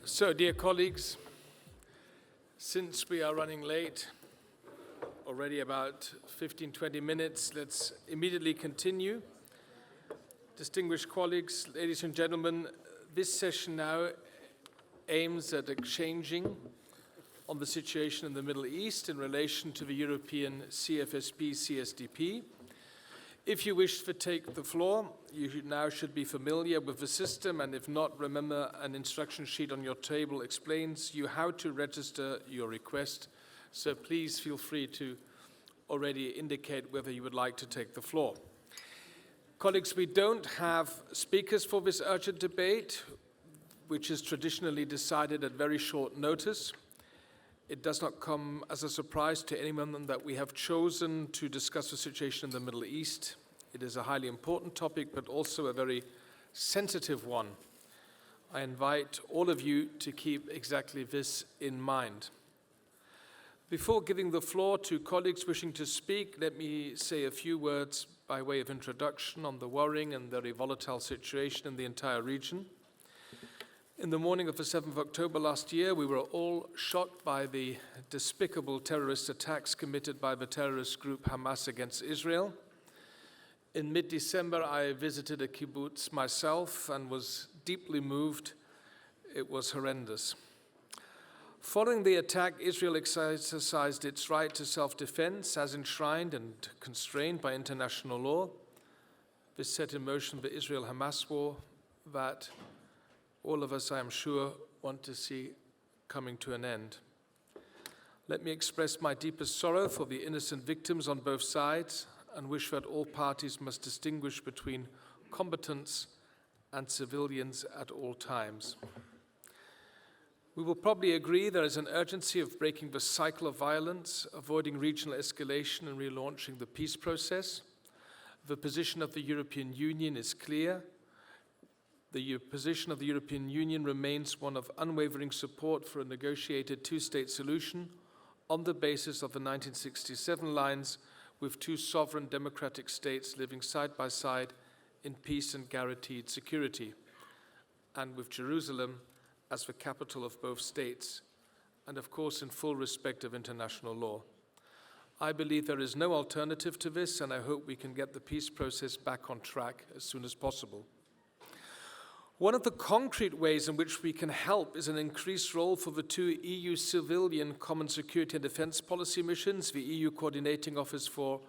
So, dear colleagues, since we are running late, already about 15-20 minutes, let's immediately continue. Distinguished colleagues, ladies and gentlemen, this session now aims at exchanging on the situation in the Middle East in relation to the European CFSP CSDP. If you wish to take the floor, you now should be familiar with the system, and if not, remember an instruction sheet on your table explains you how to register your request. So please feel free to already indicate whether you would like to take the floor. Colleagues, we don't have speakers for this urgent debate, which is traditionally decided at very short notice. It does not come as a surprise to anyone that we have chosen to discuss the situation in the Middle East. It is a highly important topic, but also a very sensitive one. I invite all of you to keep exactly this in mind. Before giving the floor to colleagues wishing to speak, let me say a few words by way of introduction on the worrying and very volatile situation in the entire region. In the morning of the 7th of October last year, we were all shocked by the despicable terrorist attacks committed by the terrorist group Hamas against Israel. In mid-December, I visited a kibbutz myself and was deeply moved. It was horrendous. Following the attack, Israel exercised its right to self-defense as enshrined and constrained by international law. This set in motion the Israel-Hamas war that all of us, I am sure, want to see coming to an end. Let me express my deepest sorrow for the innocent victims on both sides and wish that all parties must distinguish between combatants and civilians at all times. We will probably agree there is an urgency of breaking the cycle of violence, avoiding regional escalation and relaunching the peace process. The position of the European Union is clear. The position of the European Union remains one of unwavering support for a negotiated two-state solution on the basis of the 1967 lines, with two sovereign democratic states living side by side in peace and guaranteed security, and with Jerusalem as the capital of both states, and of course in full respect of international law. I believe there is no alternative to this, and I hope we can get the peace process back on track as soon as possible. One of the concrete ways in which we can help is an increased role for the two EU civilian Common Security and Defence Policy missions, the EU Coordinating Office for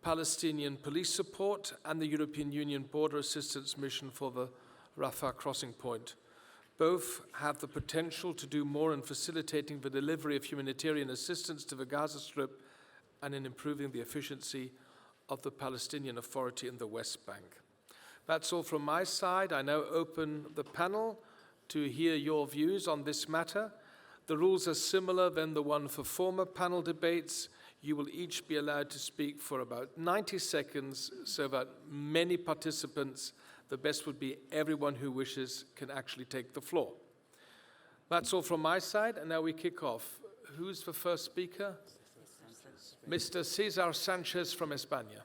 Palestinian Police Support and the European Union Border Assistance Mission for the Rafah crossing point. Both have the potential to do more in facilitating the delivery of humanitarian assistance to the Gaza Strip and in improving the efficiency of the Palestinian Authority in the West Bank. That's all from my side. I now open the panel to hear your views on this matter. The rules are similar than the one for former panel debates. You will each be allowed to speak for about 90 seconds so that many participants, the best would be everyone who wishes, can actually take the floor. That's all from my side, and now we kick off. Who's the first speaker? Mr. Cesar Sanchez from España.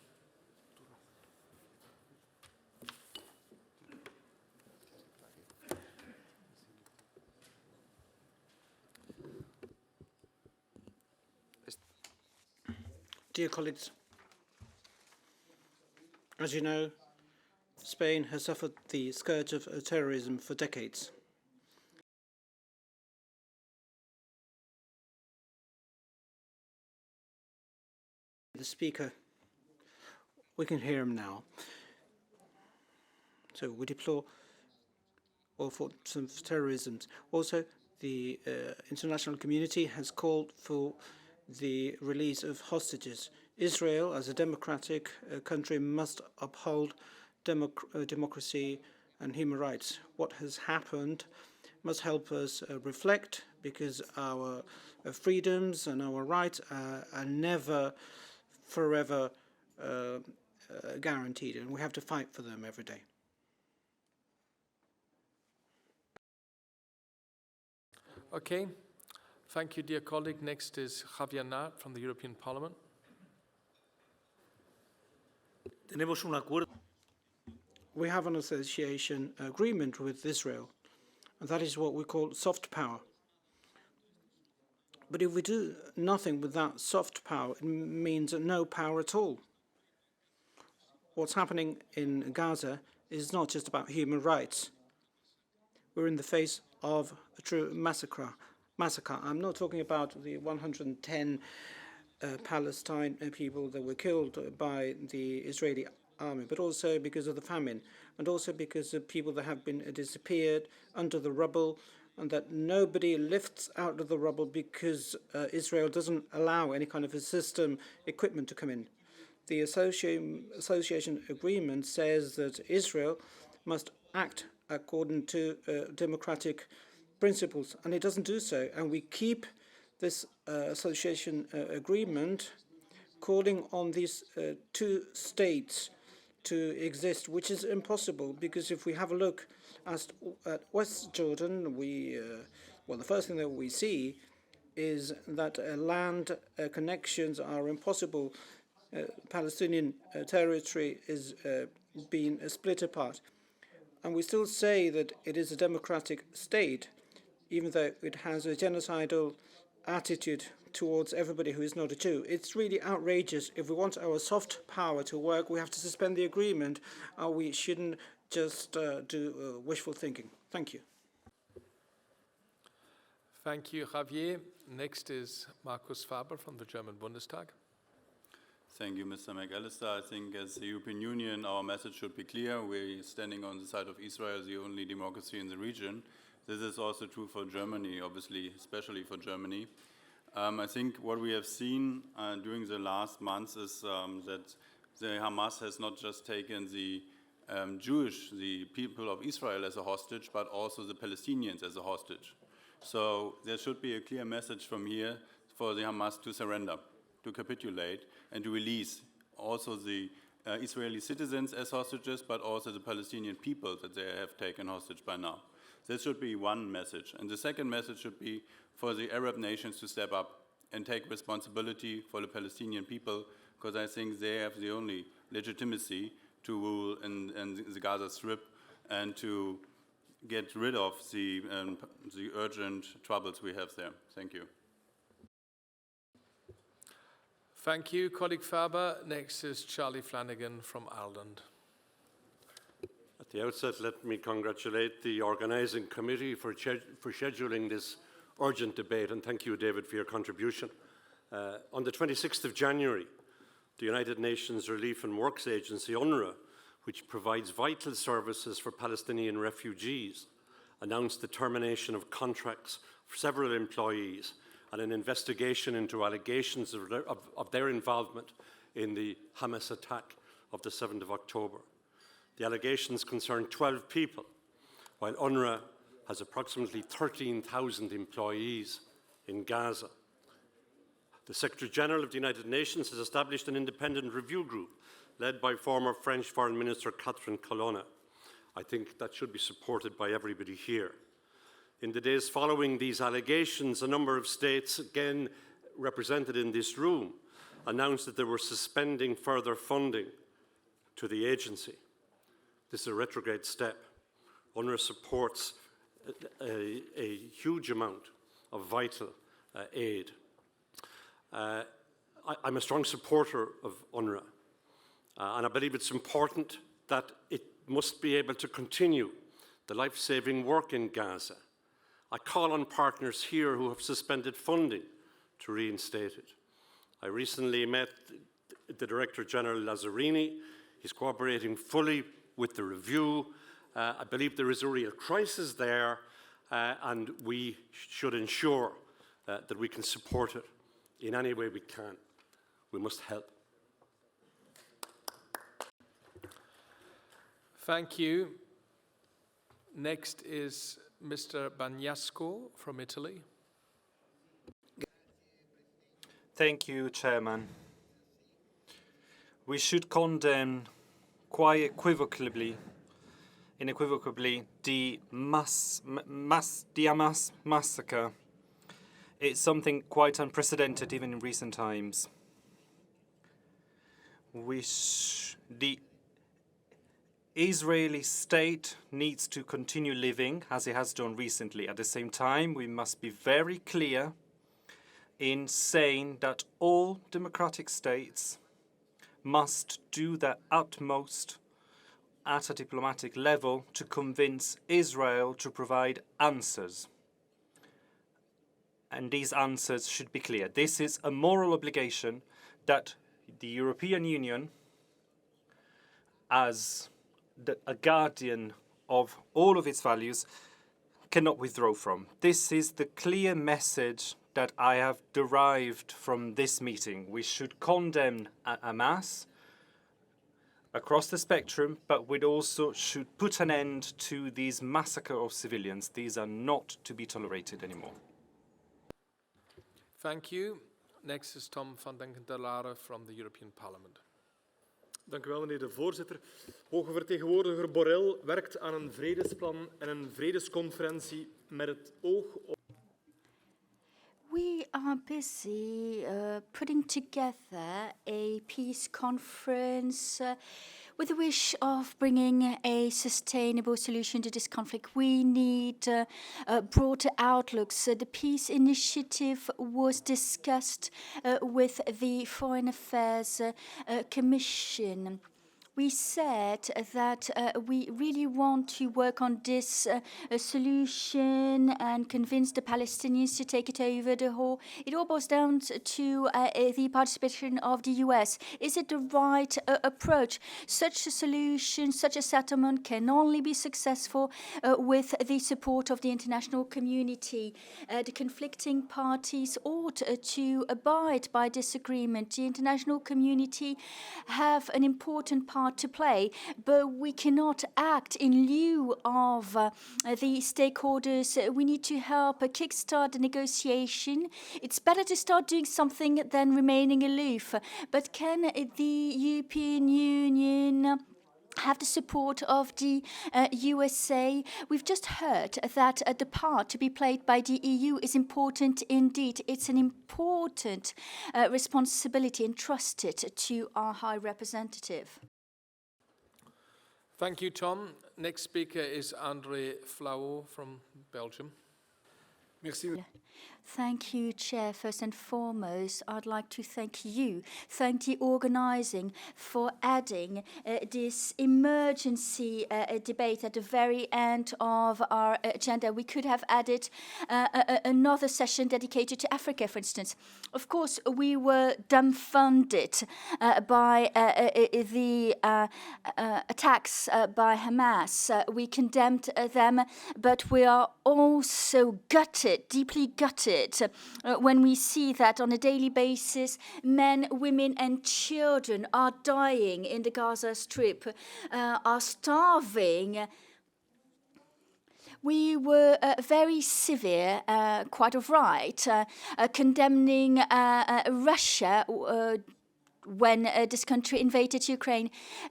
Dear colleagues, as you know, Spain has suffered the scourge of terrorism for decades. The speaker, we can hear him now. So we deplore all forms of terrorism. Also, the international community has called for the release of hostages. Israel, as a democratic country, must uphold democracy and human rights. What has happened must help us reflect, because our freedoms and our rights are never forever guaranteed, and we have to fight for them every day. Okay. Thank you, dear colleague. Next is Javier Nart from the European Parliament. We have an association agreement with Israel, And that is what we call soft power. But if we do nothing with that soft power, it means no power at all. What's happening in Gaza is not just about human rights. We're in the face of a true massacre. I'm not talking about the 110 Palestine people that were killed by the Israeli army, but also because of the famine, and also because of people that have been disappeared under the rubble, and that nobody lifts out of the rubble because Israel doesn't allow any kind of a system equipment to come in. The association agreement says that Israel must act according to democratic principles, and it doesn't do so. And we keep this association agreement calling on these two states to exist, which is impossible, because if we have a look at West Jordan, well, the first thing that we see is that land connections are impossible. Palestinian territory is being split apart. And we still say that it is a democratic state, even though it has a genocidal attitude towards everybody who is not a Jew. It's really outrageous. If we want our soft power to work, we have to suspend the agreement. We shouldn't just do wishful thinking. Thank you. Thank you, Javier. Next is Markus Faber from the German Bundestag. Thank you, Mr. McAllister. I think as the European Union, our message should be clear. We're standing on the side of Israel, the only democracy in the region. This is also true for Germany, obviously, especially for Germany. I think what we have seen during the last months is that the Hamas has not just taken the the people of Israel as a hostage, but also the Palestinians as a hostage. So there should be a clear message from here for the Hamas to surrender, to capitulate, and to release also the Israeli citizens as hostages, but also the Palestinian people that they have taken hostage by now. This should be one message. And the second message should be for the Arab nations to step up and take responsibility for the Palestinian people, because I think they have the only legitimacy to rule in the Gaza Strip and to get rid of the urgent troubles we have there. Thank you. Thank you, colleague Faber. Next is Charlie Flanagan from Ireland. At the outset, let me congratulate the organising committee for scheduling this urgent debate, and thank you, David, for your contribution. On the 26th of January, the United Nations Relief and Works Agency, UNRWA, which provides vital services for Palestinian refugees, announced the termination of contracts for several employees and an investigation into allegations of their involvement in the Hamas attack of the 7th of October. The allegations concern 12 people, while UNRWA has approximately 13,000 employees in Gaza. The Secretary General of the United Nations has established an independent review group led by former French Foreign Minister Catherine Colonna. I think that should be supported by everybody here. In the days following these allegations, a number of states, again represented in this room, announced that they were suspending further funding to the agency. This is a retrograde step. UNRWA supports a huge amount of vital aid. I'm a strong supporter of UNRWA, and I believe it's important that it must be able to continue the life-saving work in Gaza. I call on partners here who have suspended funding to reinstate it. I recently met the Director General Lazzarini. He's cooperating fully with the review. I believe there is a real crisis there, and we should ensure that we can support it in any way we can. We must help. Thank you. Next is Mr. Bagnasco from Italy. Thank you, Chairman. We should condemn quite unequivocally the Hamas massacre. It's something quite unprecedented even in recent times. Israeli state needs to continue living as it has done recently. At the same time, we must be very clear in saying that all democratic states must do their utmost at a diplomatic level to convince Israel to provide answers. And these answers should be clear. This is a moral obligation that the European Union, as a guardian of all of its values, cannot withdraw from. This is the clear message that I have derived from this meeting. We should condemn Hamas across the spectrum, but we also should put an end to these massacre of civilians. These are not to be tolerated anymore. Thank you. Next is Tom van den Kendelare from the European Parliament. Dank u wel, meneer de voorzitter. Hoge vertegenwoordiger Borrell werkt aan een vredesplan en een vredesconferentie met het oog op... We are busy putting together a peace conference with the wish of bringing a sustainable solution to this conflict. We need broader outlooks. The peace initiative was discussed with the Foreign Affairs Commission. We said that we really want to work on this solution and convince the Palestinians to take it over the whole. It all boils down to the participation of the US. Is it the right approach? Such a solution, such a settlement can only be successful with the support of the international community. The conflicting parties ought to abide by this agreement. The international community have an important part to play, but we cannot act in lieu of the stakeholders. We need to help kickstart the negotiation. It's better to start doing something than remaining aloof. But can the European Union have the support of the USA? We've just heard that the part to be played by the EU is important indeed. It's an important responsibility entrusted to our High Representative. Thank you, Tom. Next speaker is André Flau from Belgium. Merci. Yeah. Thank you, Chair. First and foremost, I'd like to thank you, thank the organising for adding this emergency debate at the very end of our agenda. We could have added another session dedicated to Africa, for instance. Of course, we were dumbfounded by the attacks by Hamas. We condemned them, but we are also gutted, deeply gutted, when we see that on a daily basis, men, women and children are dying in the Gaza Strip, are starving. We were very severe, quite right, condemning Russia when this country invaded Ukraine.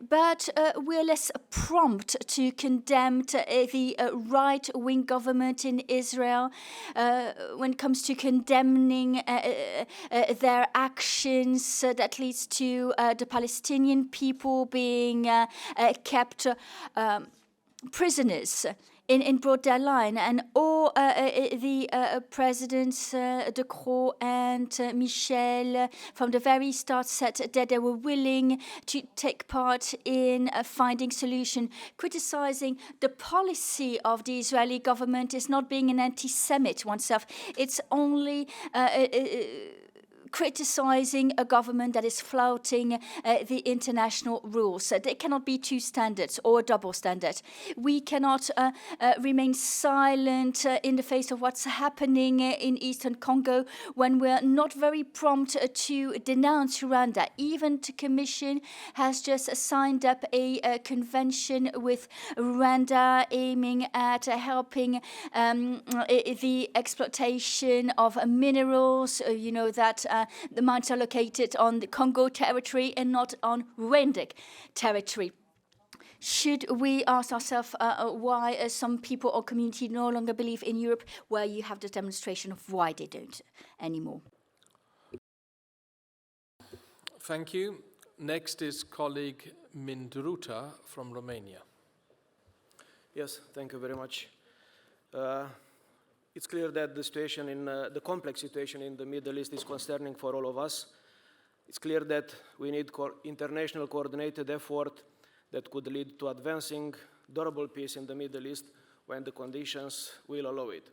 But we're less prompt to condemn the right-wing government in Israel when it comes to condemning their actions that leads to the Palestinian people being kept prisoners in broad daylight, and all the presidents, De Croo and Michel, from the very start said that they were willing to take part in finding solution. Criticizing the policy of the Israeli government is not being an anti-Semite oneself. It's only criticizing a government that is flouting the international rules. There cannot be two standards or a double standard. We cannot remain silent in the face of what's happening in Eastern Congo when we're not very prompt to denounce Rwanda. Even the Commission has just signed up a convention with Rwanda aiming at helping the exploitation of minerals. You know that the mines are located on the Congo territory and not on Rwandan territory. Should we ask ourselves why some people or community no longer believe in Europe, where you have the demonstration of why they don't anymore? Thank you. Next is colleague Mindruta from Romania. Yes, thank you very much. It's clear that the situation the complex situation in the Middle East is concerning for all of us. It's clear that we need international coordinated effort that could lead to advancing durable peace in the Middle East when the conditions will allow it.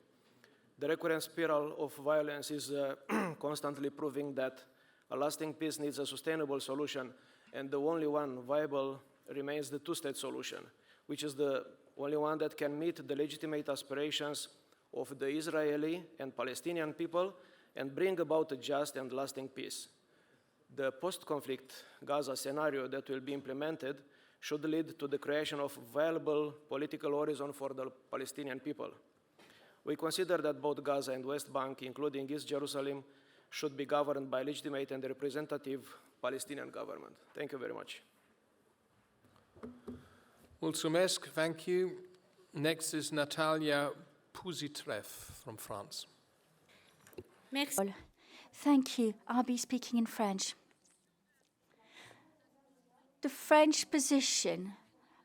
The recurrent spiral of violence is constantly proving that a lasting peace needs a sustainable solution, and the only one viable remains the two-state solution, which is the only one that can meet the legitimate aspirations of the Israeli and Palestinian people and bring about a just and lasting peace. The post-conflict Gaza scenario that will be implemented should lead to the creation of a viable political horizon for the Palestinian people. We consider that both Gaza and West Bank, including East Jerusalem, should be governed by legitimate and representative Palestinian government. Thank you very much. Mulțumesc, thank you. Next is Natalia Pusitreff from France. Merci. Thank you. I'll be speaking in French. The French position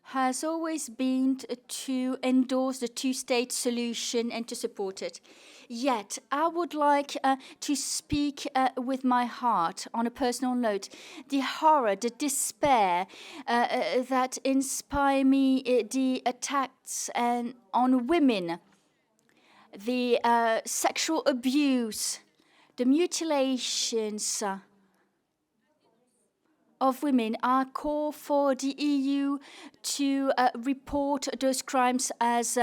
has always been to endorse the two-state solution and to support it. Yet, I would like to speak with my heart on a personal note. The horror, the despair that inspire me, the attacks on women, the sexual abuse, the mutilations of women. I call for the EU to report those crimes as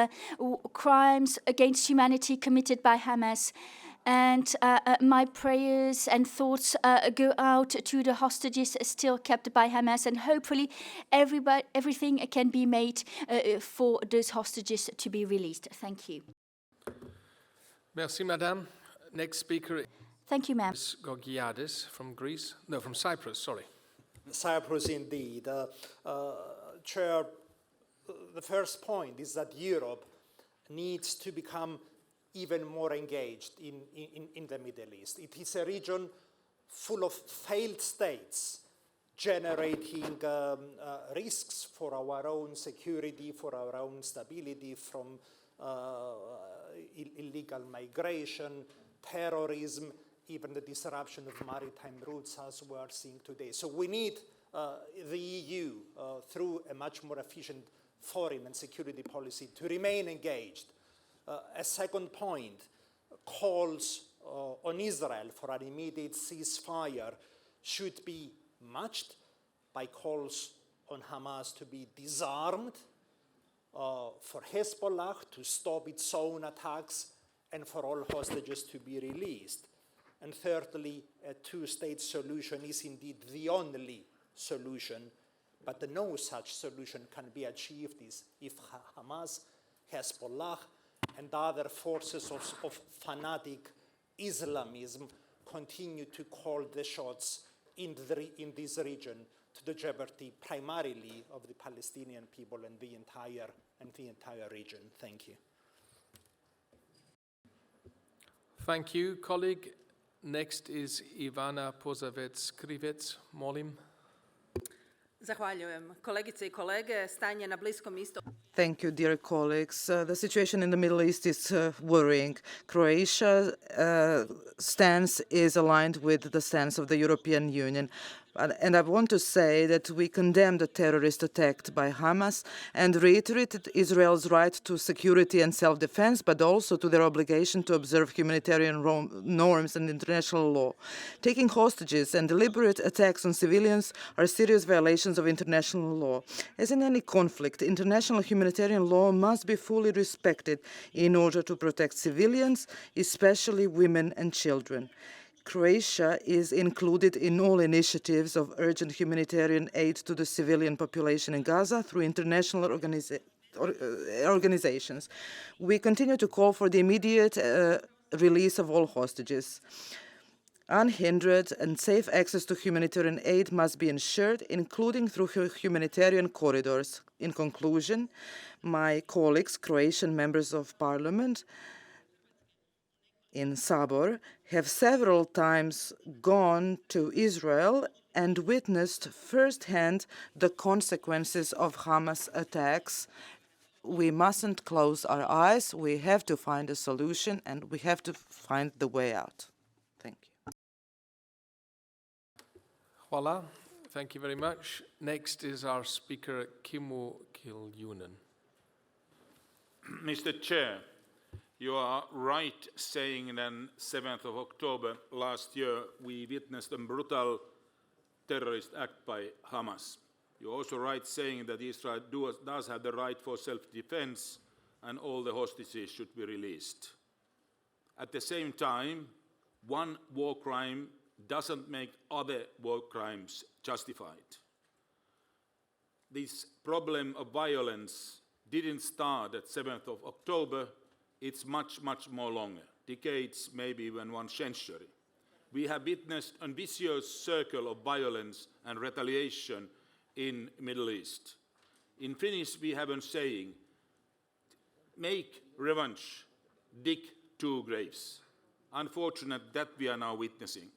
crimes against humanity committed by Hamas. And my prayers and thoughts go out to the hostages still kept by Hamas, and hopefully everything can be made for those hostages to be released. Thank you. Merci, Madame. Next speaker Thank you, ma'am. is Gorgiadis from Greece. No, from Cyprus, sorry. Cyprus, indeed. Chair, the first point is that Europe needs to become even more engaged in the Middle East. It is a region full of failed states, generating risks for our own security, for our own stability, from illegal migration, terrorism, even the disruption of maritime routes as we are seeing today. So we need the EU, through a much more efficient foreign and security policy, to remain engaged. A second point, calls on Israel for an immediate ceasefire should be matched by calls on Hamas to be disarmed, for Hezbollah to stop its own attacks, and for all hostages to be released. And thirdly, a two-state solution is indeed the only solution, but no such solution can be achieved if Hamas, Hezbollah, and other forces of fanatic Islamism continue to call the shots in this region, to the jeopardy primarily of the Palestinian people and the entire region. Thank you. Thank you, colleague. Next is Ivana Posavec-Krivec. Molim. Zahvaljujem. Kolegice I kolege, stanje na Bliskom istoku. Thank you, dear colleagues. The situation in the Middle East is worrying. Croatia's stance is aligned with the stance of the European Union. And I want to say that we condemn the terrorist attack by Hamas and reiterated Israel's right to security and self-defense, but also to their obligation to observe humanitarian norms and international law. Taking hostages and deliberate attacks on civilians are serious violations of international law. As in any conflict, international humanitarian law must be fully respected in order to protect civilians, especially women and children. Croatia is included in all initiatives of urgent humanitarian aid to the civilian population in Gaza through international organizations. We continue to call for the immediate release of all hostages. Unhindered and safe access to humanitarian aid must be ensured, including through humanitarian corridors. In conclusion, my colleagues, Croatian members of parliament, in Sabor have several times gone to Israel and witnessed firsthand the consequences of Hamas attacks we mustn't close our eyes. We have to find a solution, and we have to find the way out. Thank you. Voila. Thank you very much. Next is our speaker, Kimmo Kiljunen. Mr. Chair, you are right saying that 7th of October last year we witnessed a brutal terrorist act by Hamas. You're also right saying that Israel does have the right for self-defense and all the hostages should be released. At the same time, one war crime doesn't make other war crimes justified. This problem of violence didn't start at 7th of October. It's much, much more longer, decades, maybe even 1 century. We have witnessed a vicious circle of violence and retaliation in the Middle East. In Finnish, we have a saying, make revenge, dig 2 graves. Unfortunate that we are now witnessing.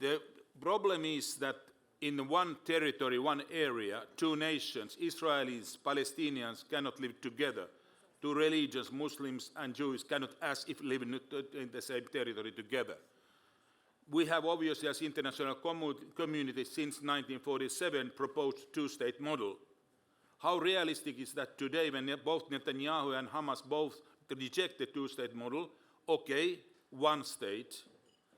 The problem is that in one territory, one area, 2 nations, Israelis, Palestinians cannot live together. 2 religions, Muslims and Jews, cannot as if live in the same territory together. We have obviously, as international community, since 1947 proposed 2-state model. How realistic is that today when both Netanyahu and Hamas both reject the 2-state model? Okay, 1 state.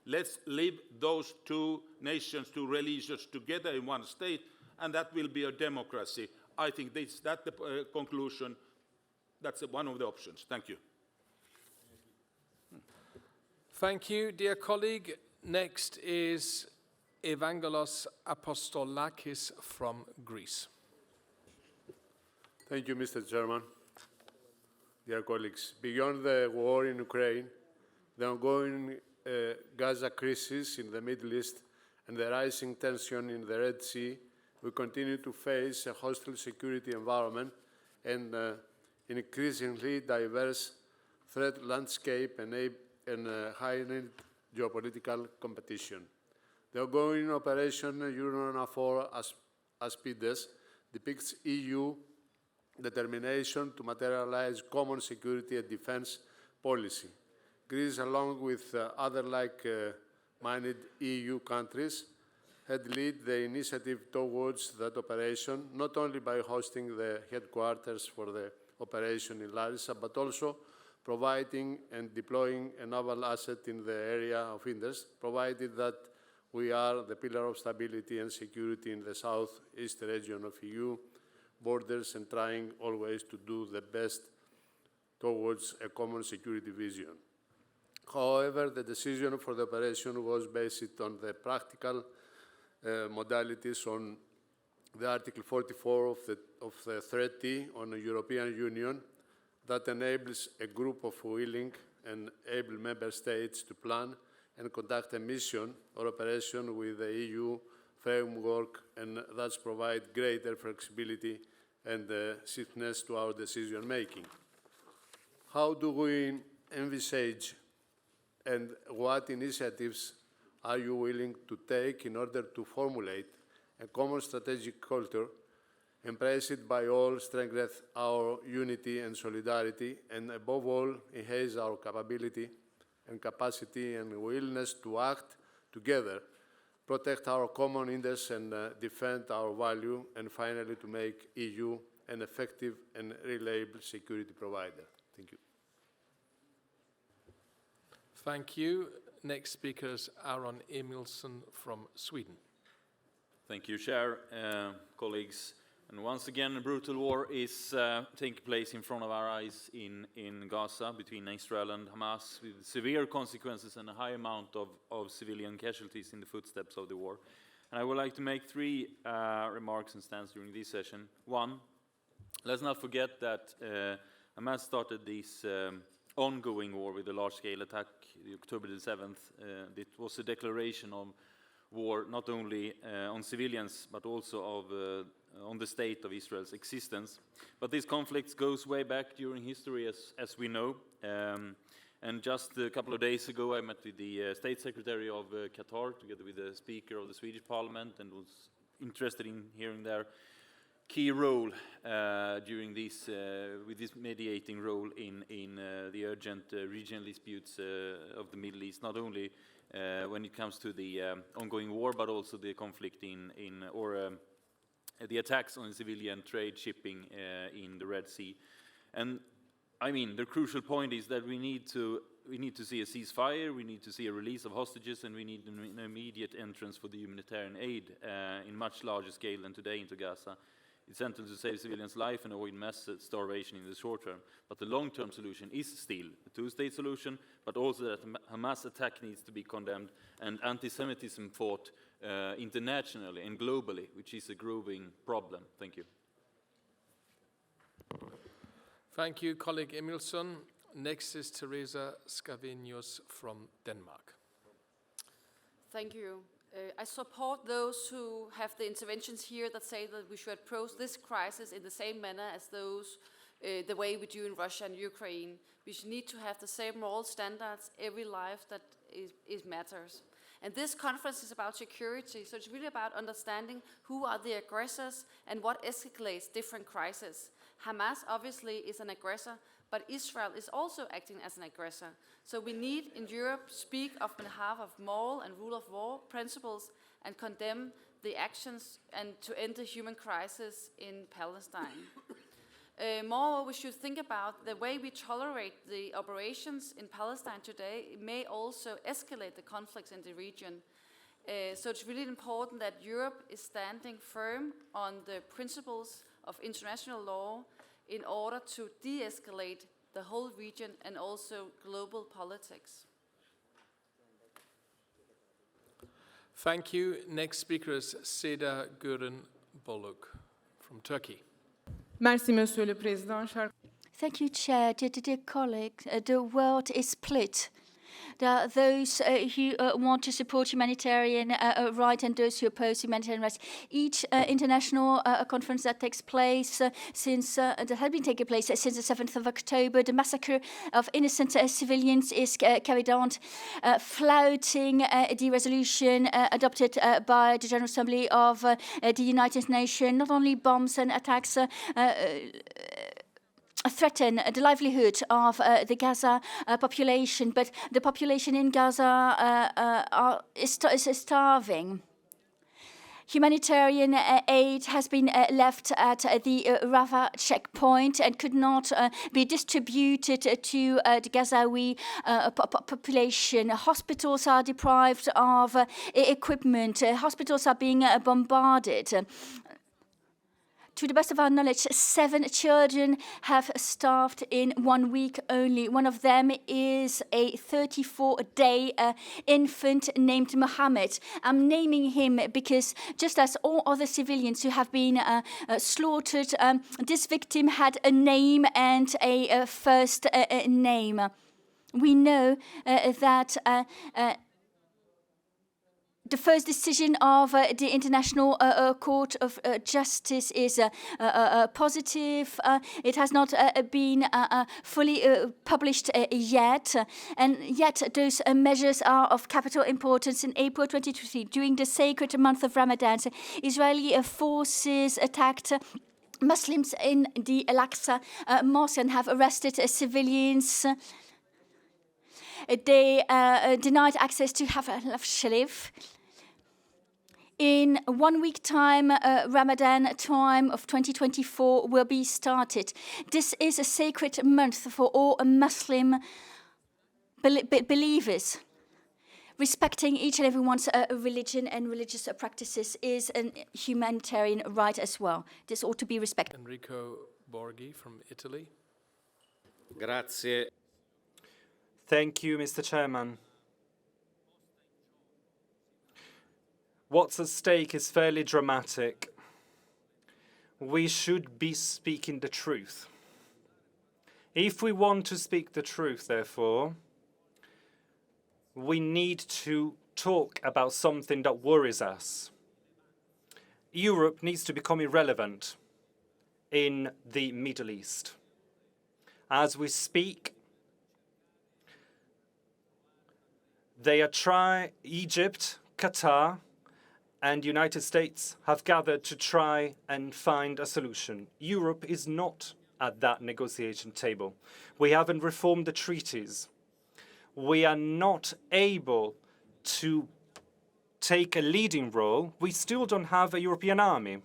Let's live those 2 nations, 2 religions together in 1 state, and that will be a democracy. I think that's the conclusion. That's one of the options. Thank you. Thank you, dear colleague. Next is Evangelos Apostolakis from Greece. Thank you, Mr. Chairman. Dear colleagues, beyond the war in Ukraine, the ongoing Gaza crisis in the Middle East and the rising tension in the Red Sea, we continue to face a hostile security environment and an increasingly diverse threat landscape and heightened geopolitical competition. The ongoing operation EUNAVFOR Aspides depicts EU determination to materialize common security and defense policy. Greece, along with other like-minded EU countries, had led the initiative towards that operation, not only by hosting the headquarters for the operation in Larissa, but also providing and deploying a naval asset in the area of interest, provided that we are the pillar of stability and security in the southeast region of EU borders and trying always to do the best towards a common security vision. However, the decision for the operation was based on the practical modalities on the Article 44 of the Treaty on the European Union that enables a group of willing and able member states to plan and conduct a mission or operation with the EU framework and thus provide greater flexibility and swiftness to our decision-making. How do we envisage and what initiatives are you willing to take in order to formulate a common strategic culture embraced by all, strengthen our unity and solidarity, and above all, enhance our capability and capacity and willingness to act together, protect our common interests and defend our value, and finally to make EU an effective and reliable security provider. Thank you. Thank you. Next speaker is Aron Emilsson from Sweden. Thank you, Chair, colleagues. And once again, a brutal war is taking place in front of our eyes in Gaza between Israel and Hamas, with severe consequences and a high amount of civilian casualties in the footsteps of the war. And I would like to make 3 remarks and stands during this session. 1, let's not forget that Hamas started this ongoing war with a large-scale attack October the 7th. It was a declaration of war not only on civilians but also on the state of Israel's existence. But this conflict goes way back during history, as we know. And just a couple of days ago, I met with the State Secretary of Qatar, together with the Speaker of the Swedish Parliament, and was interested in hearing their key role during this, with this mediating role in the urgent regional disputes of the Middle East, not only when it comes to the ongoing war, but also the conflict the attacks on civilian trade shipping in the Red Sea. And I mean, the crucial point is that we need to see a ceasefire, we need to see a release of hostages, and we need an immediate entrance for the humanitarian aid in much larger scale than today into Gaza. It's central to save civilians' life and avoid mass starvation in the short term. But the long-term solution is still a two-state solution, but also that Hamas attack needs to be condemned and anti-Semitism fought internationally and globally, which is a growing problem. Thank you. Thank you, colleague Emilsson. Next is Teresa Scavenius from Denmark. Thank you. I support those who have the interventions here that say that we should approach this crisis in the same manner as those, the way we do in Russia and Ukraine. We should need to have the same moral standards, every life that is matters. And this conference is about security, so it's really about understanding who are the aggressors and what escalates different crises. Hamas obviously is an aggressor, but Israel is also acting as an aggressor. So we need in Europe speak on behalf of moral and rule of law principles and condemn the actions and to end the human crisis in Palestine. Moreover, we should think about the way we tolerate the operations in Palestine today. It may also escalate the conflicts in the region. So it's really important that Europe is standing firm on the principles of international law in order to de-escalate the whole region and also global politics. Thank you. Next speaker is Seda Güren Boluk from Turkey. Merci, Monsieur le Président. Thank you, Chair. Dear colleagues, the world is split. There are those who want to support humanitarian rights and those who oppose humanitarian rights. Each international conference that takes place that has been taking place since the 7th of October, the massacre of innocent civilians is carried on, flouting the resolution adopted by the General Assembly of the United Nations. Not only bombs and attacks threaten the livelihood of the Gaza population, but the population in Gaza is starving. Humanitarian aid has been left at the Rafah checkpoint and could not be distributed to the Gazawi population. Hospitals are deprived of equipment. Hospitals are being bombarded. To the best of our knowledge, 7 children have starved in 1 week only. One of them is a 34-day infant named Mohammed. I'm naming him because just as all other civilians who have been slaughtered, this victim had a name and a first name. We know that the first decision of the International Court of Justice is positive. It has not been fully published yet, and yet those measures are of capital importance. In April 2023, during the sacred month of Ramadan, Israeli forces attacked Muslims in the Al-Aqsa Mosque and have arrested civilians. They denied access to Sharif. In 1 week time, Ramadan time of 2024 will be started. This is a sacred month for all Muslim believers. Respecting each and everyone's religion and religious practices is a humanitarian right as well. This ought to be respected. Enrico Borghi from Italy. Grazie. Thank you, Mr. Chairman. What's at stake is fairly dramatic. We should be speaking the truth. If we want to speak the truth, therefore, we need to talk about something that worries us. Europe needs to become irrelevant in the Middle East. As we speak, they are Egypt, Qatar, and the United States have gathered to try and find a solution. Europe is not at that negotiation table. We haven't reformed the treaties. We are not able to take a leading role. We still don't have a European army.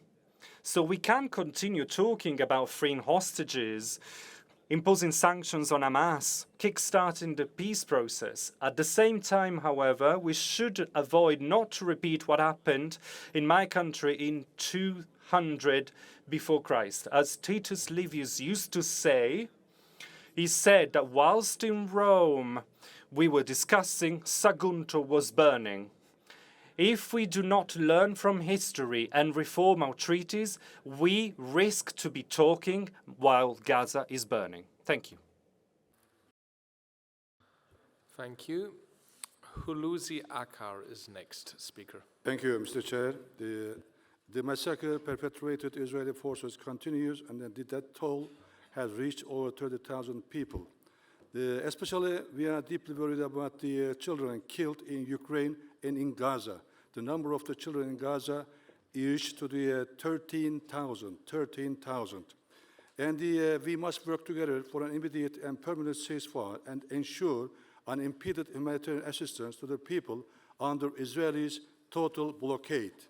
So we can continue talking about freeing hostages, imposing sanctions on Hamas, kickstarting the peace process. At the same time, however, we should avoid not to repeat what happened in my country in 200 before Christ. As Titus Livius used to say, he said that whilst in Rome we were discussing, Sagunto was burning. If we do not learn from history and reform our treaties, we risk to be talking while Gaza is burning. Thank you. Thank you. Hulusi Akar is next speaker. Thank you, Mr. Chair. The massacre perpetrated Israeli forces continues, and the death toll has reached over 30,000 people. Especially, we are deeply worried about the children killed in Ukraine and in Gaza. The number of the children in Gaza reached to the 13,000. And we must work together for an immediate and permanent ceasefire and ensure unimpeded humanitarian assistance to the people under Israel's total blockade.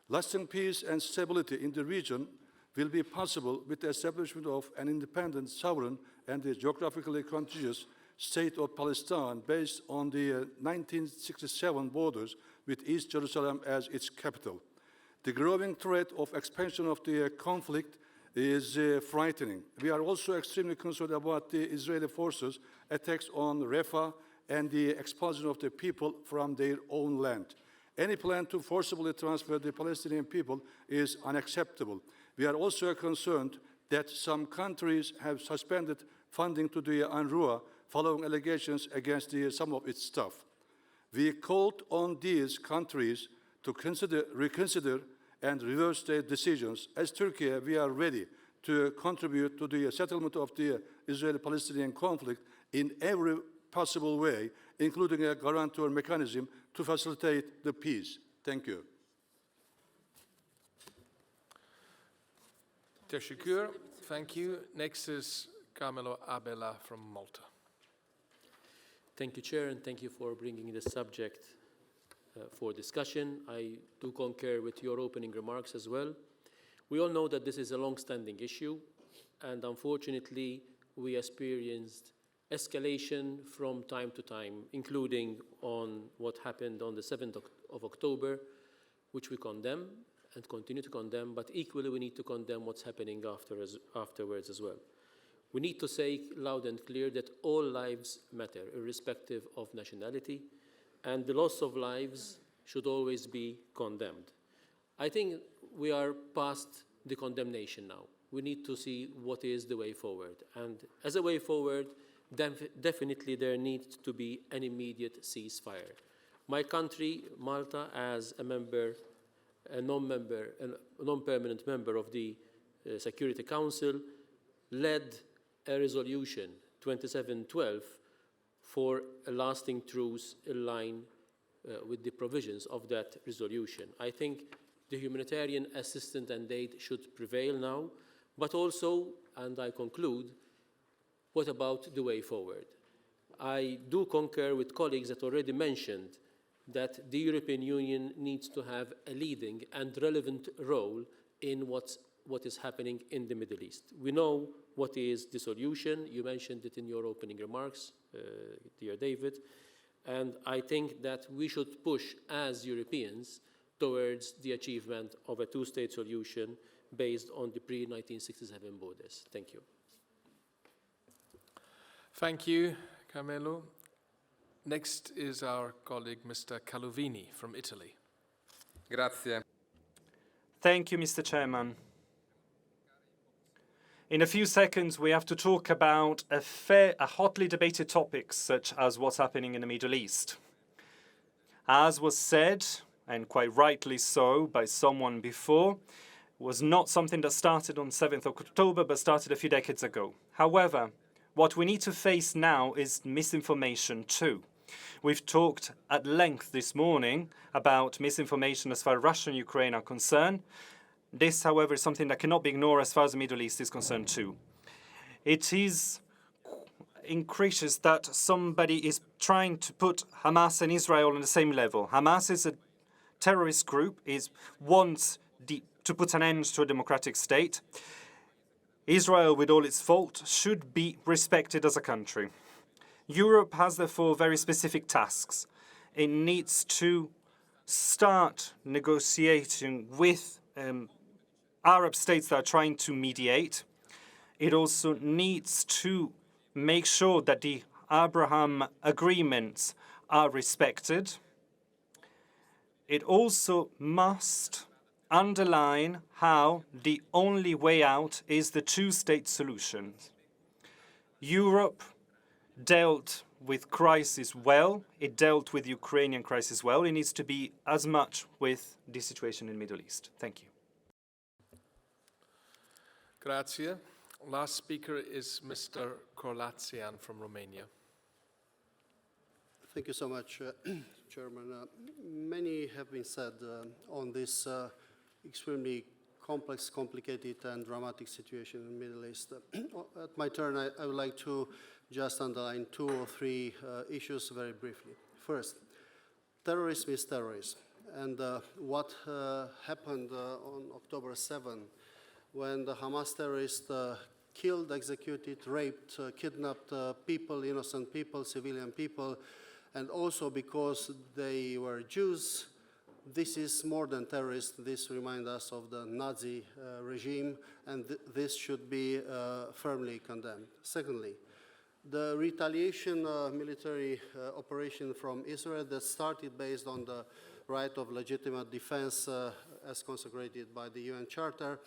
Lasting peace and stability in the region will be possible with the establishment of an independent, sovereign, and geographically contiguous state of Palestine based on the 1967 borders with East Jerusalem as its capital. The growing threat of expansion of the conflict is frightening. We are also extremely concerned about the Israeli forces' attacks on Rafah and the expulsion of the people from their own land. Any plan to forcibly transfer the Palestinian people is unacceptable. We are also concerned that some countries have suspended funding to the UNRWA following allegations against some of its staff. We called on these countries to reconsider and reverse their decisions. As Turkey, we are ready to contribute to the settlement of the Israeli-Palestinian conflict in every possible way, including a guarantor mechanism to facilitate the peace. Thank you. Teşekkür. Thank you. Next is Carmelo Abela from Malta. Thank you, Chair, and thank you for bringing this subject for discussion. I do concur with your opening remarks as well. We all know that this is a long-standing issue, and unfortunately, we experienced escalation from time to time, including on what happened on the 7th of October, which we condemn and continue to condemn, but equally we need to condemn what's happening afterwards as well. We need to say loud and clear that all lives matter, irrespective of nationality, and the loss of lives should always be condemned. I think we are past the condemnation now. We need to see what is the way forward. And as a way forward, definitely there needs to be an immediate ceasefire. My country, Malta, as a non-permanent member of the Security Council, led a resolution, 2712, for a lasting truce in line with the provisions of that resolution. I think the humanitarian assistance and aid should prevail now, but also, and I conclude, what about the way forward? I do concur with colleagues that already mentioned that the European Union needs to have a leading and relevant role in what is happening in the Middle East. We know what is the solution. You mentioned it in your opening remarks, dear David. And I think that we should push as Europeans towards the achievement of a two-state solution based on the pre-1967 borders. Thank you. Thank you, Carmelo. Next is our colleague, Mr. Calovini from Italy. Grazie. Thank you, Mr. Chairman. In a few seconds, we have to talk about a hotly debated topic, such as what's happening in the Middle East. As was said, and quite rightly so, by someone before, was not something that started on 7th of October, but started a few decades ago. However, what we need to face now is misinformation too. We've talked at length this morning about misinformation as far as Russia and Ukraine are concerned. This, however, is something that cannot be ignored as far as the Middle East is concerned too. It is increases that somebody is trying to put Hamas and Israel on the same level. Hamas is a terrorist group, wants to put an end to a democratic state. Israel, with all its faults, should be respected as a country. Europe has, therefore, very specific tasks. It needs to start negotiating with Arab states that are trying to mediate. It also needs to make sure that the Abraham agreements are respected. It also must underline how the only way out is the two-state solution. Europe dealt with crisis well. It dealt with the Ukrainian crisis well. It needs to be as much with the situation in the Middle East. Thank you. Grazie. Last speaker is Mr. Corlațian from Romania. Thank you so much, Chairman. Many have been said on this extremely complex, complicated, and dramatic situation in the Middle East. At my turn, I would like to just underline 2 or 3 issues very briefly. First, terrorism is terrorism. And what happened on October 7, when the Hamas terrorists killed, executed, raped, kidnapped people, innocent people, civilian people, and also because they were Jews, this is more than terrorist. This reminds us of the Nazi regime, and this should be firmly condemned. Secondly, the retaliation military operation from Israel that started based on the right of legitimate defense as consecrated by the UN Charter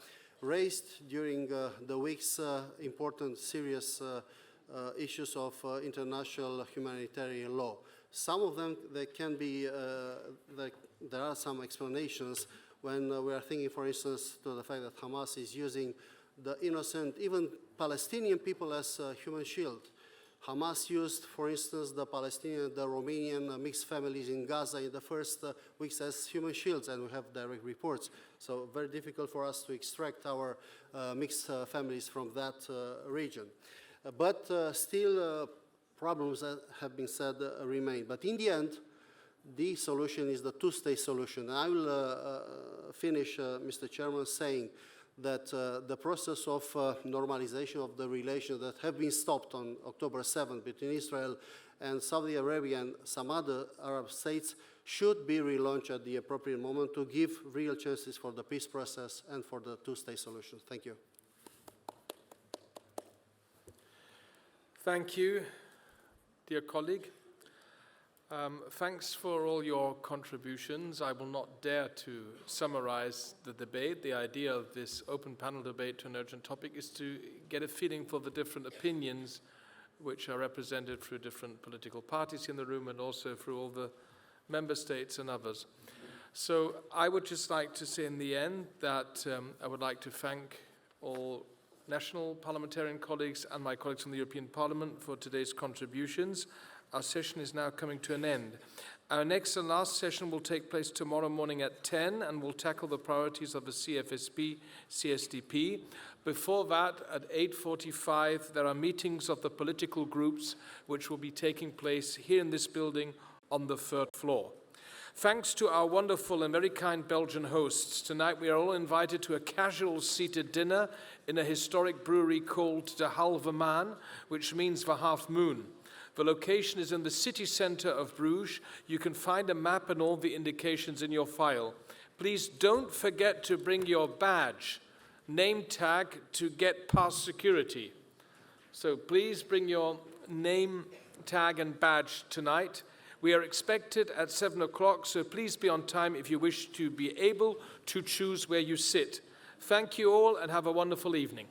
raised during the weeks important, serious issues of international humanitarian law. Some of them, they can be, there are some explanations when we are thinking, for instance, to the fact that Hamas is using the innocent, even Palestinian people as a human shield. Hamas used, for instance, the Palestinian, the Romanian mixed families in Gaza in the first weeks as human shields, and we have direct reports. So very difficult for us to extract our mixed families from that region. But still, problems that have been said remain. But in the end, the solution is the two-state solution. And I will finish, Mr. Chairman, saying that the process of normalization of the relations that have been stopped on October 7th between Israel and Saudi Arabia and some other Arab states should be relaunched at the appropriate moment to give real chances for the peace process and for the two-state solution. Thank you. Thank you, dear colleague. Thanks for all your contributions. I will not dare to summarize the debate. The idea of this open panel debate to an urgent topic is to get a feeling for the different opinions which are represented through different political parties in the room and also through all the member states and others. So I would just like to say in the end that I would like to thank all national parliamentarian colleagues and my colleagues from the European Parliament for today's contributions. Our session is now coming to an end. Our next and last session will take place tomorrow morning at 10 and will tackle the priorities of the CFSP, CSDP. Before that, at 8:45, there are meetings of the political groups which will be taking place here in this building on the 3rd floor. Thanks to our wonderful and very kind Belgian hosts, tonight we are all invited to a casual seated dinner in a historic brewery called De Halve Maan, which means the half moon. The location is in the city centre of Bruges. You can find a map and all the indications in your file. Please don't forget to bring your badge, name tag to get past security. So please bring your name tag and badge tonight. We are expected at 7 o'clock, so please be on time if you wish to be able to choose where you sit. Thank you all and have a wonderful evening.